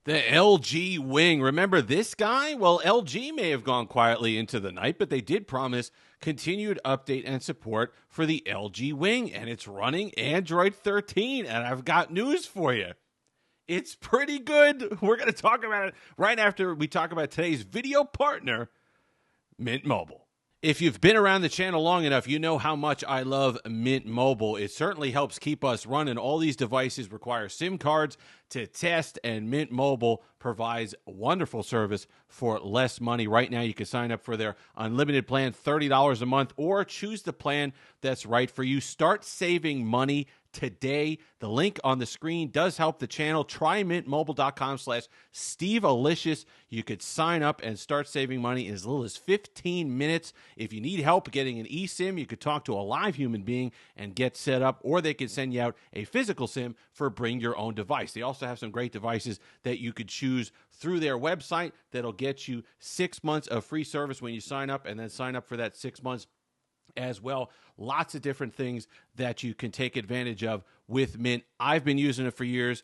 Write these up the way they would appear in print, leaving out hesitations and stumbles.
The LG Wing. Remember this guy? Well, LG may have gone quietly into the night, but they did promise continued update and support for the LG Wing, and it's running Android 13. And I've got news for you. It's pretty good. We're going to talk about it right after we talk about today's video partner, Mint Mobile. If you've been around the channel long enough, you know how much I love Mint Mobile. It certainly helps keep us running. All these devices require SIM cards to test, and Mint Mobile provides wonderful service for less money. Right now, you can sign up for their unlimited plan, $30 a month, or choose the plan that's right for you. Start saving money today. The link on the screen does help the channel. Try mintmobile.com/SteveAlicious. You could sign up and start saving money in as little as 15 minutes. If you need help getting an eSIM, you could talk to a live human being and get set up, or they could send you out a physical SIM for bring your own device. They also have some great devices that you could choose through their website that'll get you 6 months of free service when you sign up, and then sign up for that 6 months as well. Lots of different things that you can take advantage of with Mint. I've been using it for years.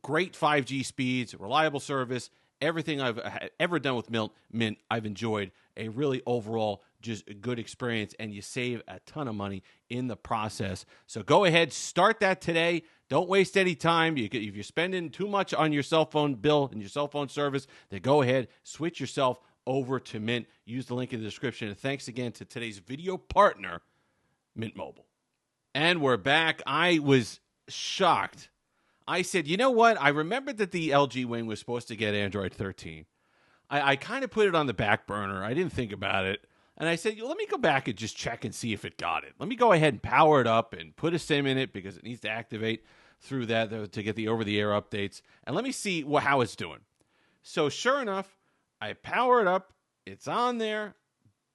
Great 5G speeds, reliable service. Everything I've ever done with Mint, I've enjoyed. A really overall just a good experience, and you save a ton of money in the process. So go ahead, start that today. Don't waste any time. If you're spending too much on your cell phone bill and your cell phone service, then go ahead, switch yourself over to Mint. Use the link in the description. And thanks again to today's video partner, Mint Mobile. And we're back. I was shocked. I said, you know what? I remembered that the LG Wing was supposed to get Android 13. I kind of put it on the back burner. I didn't think about it. And I said, let me go back and just check and see if it got it. Let me go ahead and power it up and put a SIM in it because it needs to activate through that to get the over-the-air updates. And let me see how it's doing. So sure enough, I power it up. It's on there.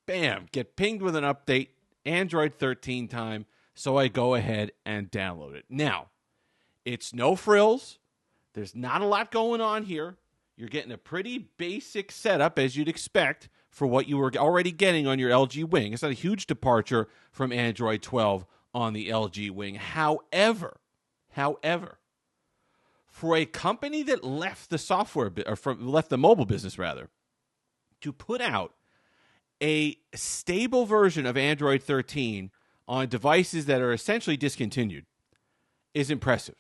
Bam. Get pinged with an update. Android 13 time. So I go ahead and download it. Now, it's no frills. There's not a lot going on here. You're getting a pretty basic setup, as you'd expect, for what you were already getting on your LG Wing. It's not a huge departure from Android 12 on the LG Wing. However, for a company that left the left the mobile business rather, to put out a stable version of Android 13 on devices that are essentially discontinued is impressive.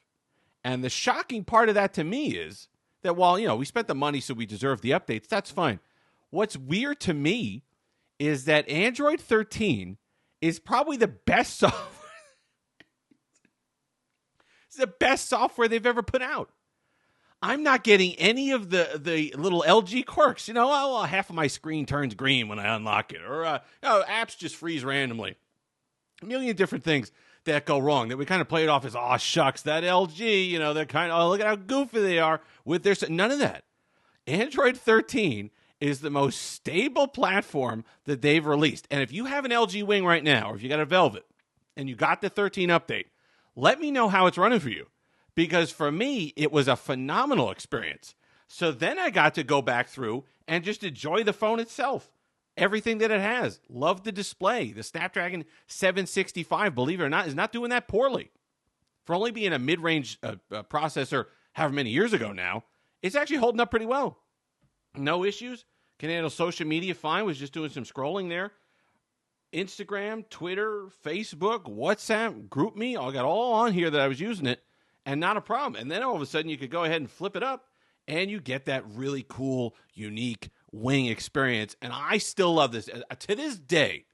And the shocking part of that to me is that while, we spent the money so we deserve the updates, that's fine. What's weird to me is that Android 13 is probably the best software. It's the best software they've ever put out. I'm not getting any of the little LG quirks. Half of my screen turns green when I unlock it. Or apps just freeze randomly. A million different things that go wrong that we kind of play it off as, oh, shucks, that LG, they're kind of, look at how goofy they are with their, none of that. Android 13 is the most stable platform that they've released. And if you have an LG Wing right now, or if you got a Velvet and you got the 13 update, let me know how it's running for you. Because for me, it was a phenomenal experience. So then I got to go back through and just enjoy the phone itself. Everything that it has. Love the display. The Snapdragon 765, believe it or not, is not doing that poorly. For only being a mid-range processor however many years ago now, it's actually holding up pretty well. No issues. Can handle social media fine. Was just doing some scrolling there. Instagram, Twitter, Facebook, WhatsApp, GroupMe. I got all on here that I was using it, and not a problem. And then all of a sudden, you could go ahead and flip it up, and you get that really cool, unique Wing experience. And I still love this. To this day,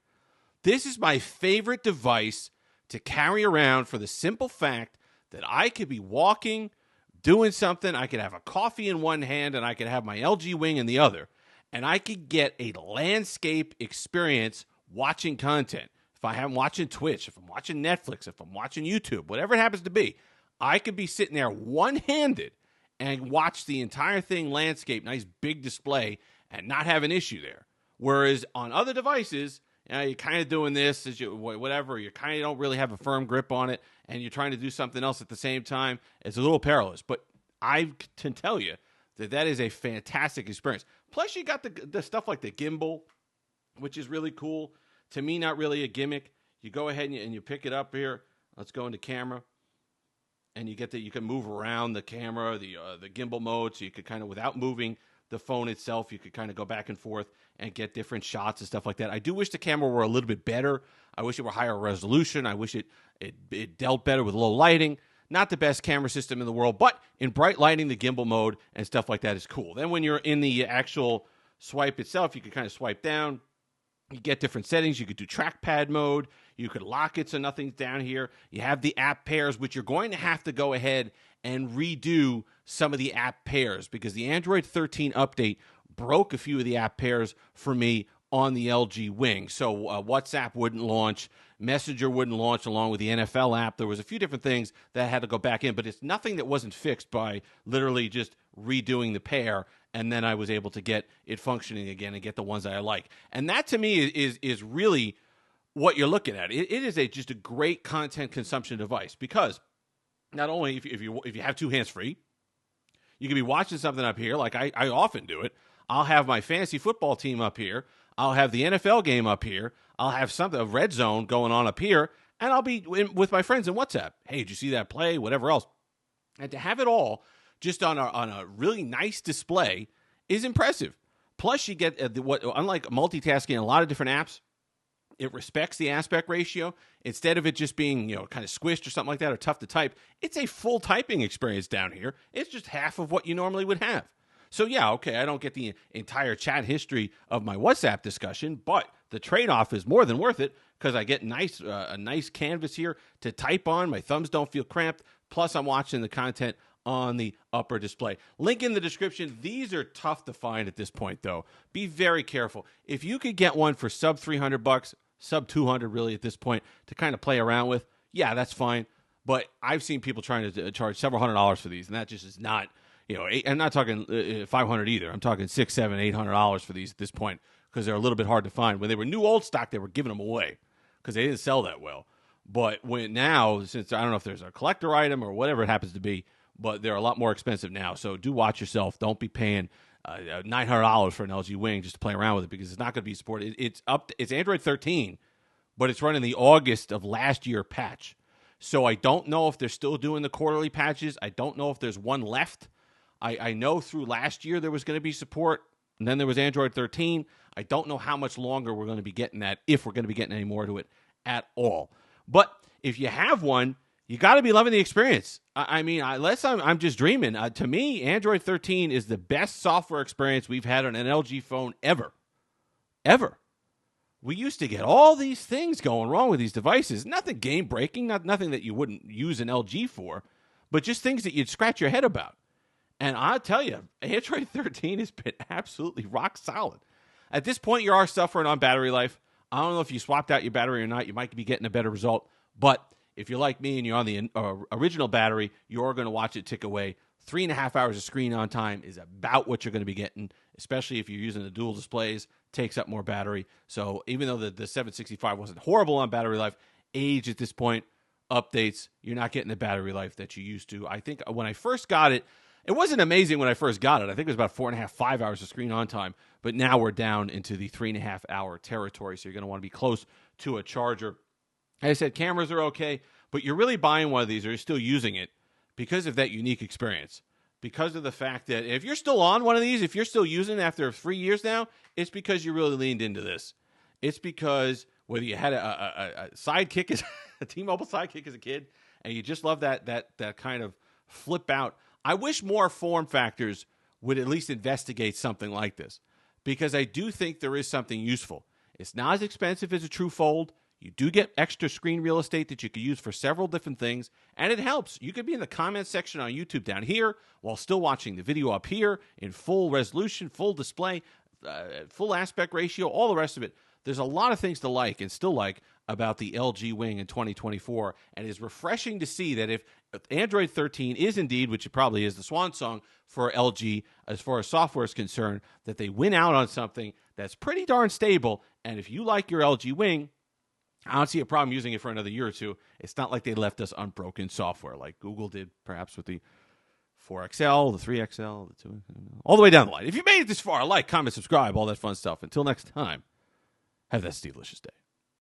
this is my favorite device to carry around for the simple fact that I could be walking, doing something. I could have a coffee in one hand, and I could have my LG Wing in the other. And I could get a landscape experience watching content. If I'm watching Twitch, if I'm watching Netflix, if I'm watching YouTube, whatever it happens to be, I could be sitting there one-handed and watch the entire thing landscape, nice big display, and not have an issue there. Whereas on other devices, you're kind of doing this, whatever, you kind of don't really have a firm grip on it, and you're trying to do something else at the same time. It's a little perilous. But I can tell you that is a fantastic experience. Plus, you got the stuff like the gimbal, which is really cool. To me, not really a gimmick. You go ahead and you pick it up here. Let's go into camera. and you can move around the camera, the gimbal mode, so you could kind of, without moving the phone itself, you could kind of go back and forth and get different shots and stuff like that. I do wish the camera were a little bit better. I wish it were higher resolution. I wish it dealt better with low lighting. Not the best camera system in the world, but in bright lighting, the gimbal mode and stuff like that is cool. Then when you're in the actual swipe itself, you can kind of swipe down. You get different settings. You could do trackpad mode. You could lock it so nothing's down here. You have the app pairs, which you're going to have to go ahead and redo some of the app pairs because the Android 13 update broke a few of the app pairs for me on the LG Wing. So WhatsApp wouldn't launch. Messenger wouldn't launch along with the NFL app. There was a few different things that had to go back in, but it's nothing that wasn't fixed by literally just redoing the pair, and then I was able to get it functioning again and get the ones that I like. And that to me is really what you're looking at. It is just a great content consumption device because not only if you have two hands free, you can be watching something up here like I often do it. I'll have my fantasy football team up here. I'll have the NFL game up here. I'll have something, a red zone going on up here, and I'll be with my friends in WhatsApp. Hey, did you see that play? Whatever else. And to have it all just on a really nice display is impressive. Plus, you get unlike multitasking in a lot of different apps, it respects the aspect ratio. Instead of it just being, kind of squished or something like that or tough to type, it's a full typing experience down here. It's just half of what you normally would have. So yeah, okay, I don't get the entire chat history of my WhatsApp discussion, but the trade-off is more than worth it because I get a nice canvas here to type on. My thumbs don't feel cramped. Plus, I'm watching the content on the upper display. Link in the description. These are tough to find at this point, though. Be very careful. If you could get one for sub $300, sub 200 really at this point to kind of play around with, yeah, that's fine. But I've seen people trying to charge several $100s for these, and that just is not. I'm not talking $500 either. I'm talking $600, $700, $800 for these at this point because they're a little bit hard to find. When they were new old stock, they were giving them away because they didn't sell that well. But now, since I don't know if there's a collector item or whatever it happens to be, but they're a lot more expensive now. So do watch yourself. Don't be paying $900 for an LG Wing just to play around with it because it's not going to be supported. It's Android 13, but it's running the August of last year patch. So I don't know if they're still doing the quarterly patches. I don't know if there's one left. I know through last year there was going to be support, and then there was Android 13. I don't know how much longer we're going to be getting that, if we're going to be getting any more to it at all. But if you have one, you got to be loving the experience. Unless I'm just dreaming. To me, Android 13 is the best software experience we've had on an LG phone ever. Ever. We used to get all these things going wrong with these devices. Nothing game-breaking, nothing that you wouldn't use an LG for, but just things that you'd scratch your head about. And I'll tell you, Android 13 has been absolutely rock solid. At this point, you are suffering on battery life. I don't know if you swapped out your battery or not. You might be getting a better result. But if you're like me and you're on the original battery, you're going to watch it tick away. 3.5 hours of screen on time is about what you're going to be getting, especially if you're using the dual displays. Takes up more battery. So even though the 765 wasn't horrible on battery life, age at this point, updates, you're not getting the battery life that you used to. I think when I first got it, it wasn't amazing when I first got it. I think it was about 4.5, 5 hours of screen on time. But now we're down into the 3.5 hour territory. So you're going to want to be close to a charger. As I said, cameras are okay, but you're really buying one of these or you're still using it because of that unique experience. Because of the fact that if you're still on one of these, if you're still using it after 3 years now, it's because you really leaned into this. It's because whether you had a sidekick, a T-Mobile sidekick as a kid, and you just love that kind of flip out. I wish more form factors would at least investigate something like this because I do think there is something useful. It's not as expensive as a True Fold. You do get extra screen real estate that you could use for several different things, and it helps. You could be in the comments section on YouTube down here while still watching the video up here in full resolution, full display, full aspect ratio, all the rest of it. There's a lot of things to like and still like about the LG Wing in 2024, and it's refreshing to see that if Android 13 is indeed, which it probably is, the swan song for LG as far as software is concerned, that they win out on something that's pretty darn stable, and if you like your LG Wing, I don't see a problem using it for another year or two. It's not like they left us unbroken software like Google did perhaps with the 4XL, the 3XL, the 2, all the way down the line. If you made it this far, like, comment, subscribe, all that fun stuff. Until next time, have that delicious day.